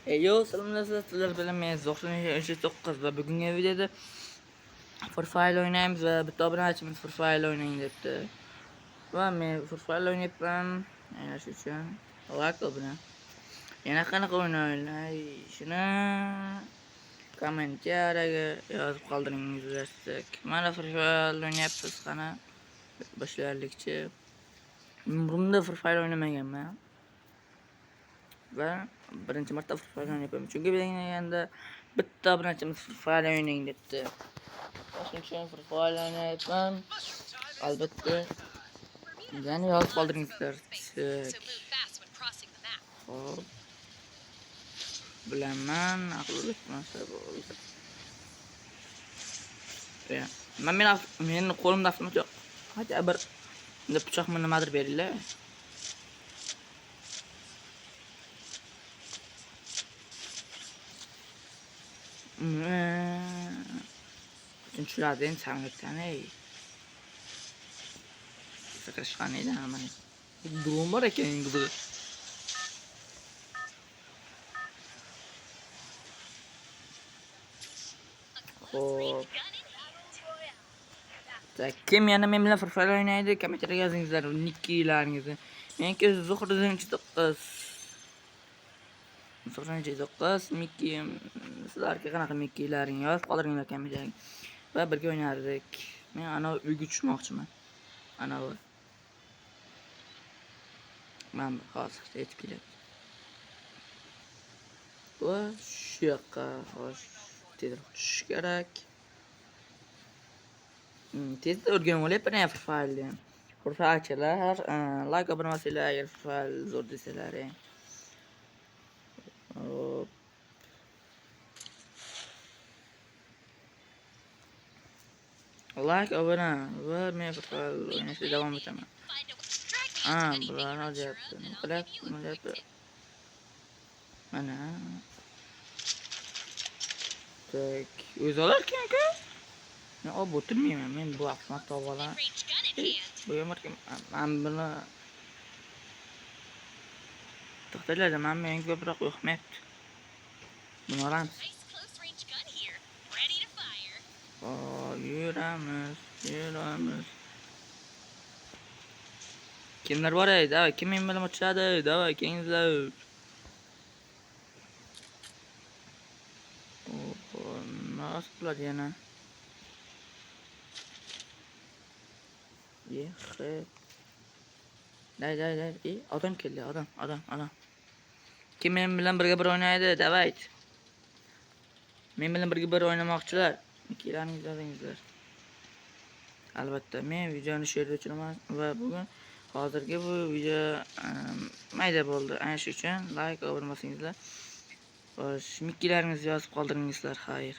Yo, selamlar sizlar bilan men 99 va bugungi videoda Free Fire o'ynaymiz va bitta obunachimiz Free Fire o'ynaying debdi. Va men Free Fire o'ynayapman. Ana shu uchun like obuna. Yana qanaqa o'yin o'ynashini kommentariyaga yozib qoldiringizlar. Mana Free Fire o'ynayapmiz, qana boshlaylikchi. Umrimda Free Fire o'ynamaganman. Va birinchi marta Free Fire o'ynayapman. Chunki bilganda bitta obunachimiz Free Fire o'ynaying debdi. Shuning uchun Free Fire o'ynayapman. Albatta yana yozib qoldiringizlar. Hop. Bilaman, aqlli narsa bo'ldi. Men qo'limda avtomat yo'q. Hadi bir pichoqmi nimadir beringlar. Uchinchilardan sangatdan sakrashgan edi mana. Dron bor ekan endi. Xo'p. Kim yana men bilan Free Fire o'ynaydi? Kommentariyga yozingizlar nicklarningizni. Menki Zuhriddin9. Zuhriddin9 Mickey. Sizlarga qanaqa Mickeylaring yozib qoldiringlar kommentariyaga. Va birga o'ynardik. Men ana uyga tushmoqchiman. Ana bu. Men hozir yetib kelyapti. Va shu yoqqa xo'sh, tezroq tushish kerak. Tezda o'rganib olyapman Free Fire'ni. Free Fire'chilar like obunasizlar agar Free Fire zo'r desalar. Hop. Like obuna va men Free Fire o'ynashda davom etaman. Bularni deyapti. Nima qilyapti? Mana. Tak, o'zi olarkan-ku. Men olib o'tirmayman. Men bu avtomat olaman. Bu yomarkan men buni to'xtalaydi. Men ko'proq yo'qmayapti. Buni olamiz. Yuramiz. Kimlar bor ey? Davay, kim men bilan o'tishadi? Davay, kelingizlar. Nasıl bular yana? Day. Adam keldi, adam. Kim men bilan birga bir o'ynaydi? Davay. Men bilan birga bir o'ynamoqchilar. Ikkilaringiz yozingizlar. Albatta men videoni share etaman va bugun hozirgi bu video mayda bo'ldi. Ana shu uchun like obuna bosingizlar. Xo'sh, mikkilaringizni yozib qoldiringizlar. Xayr.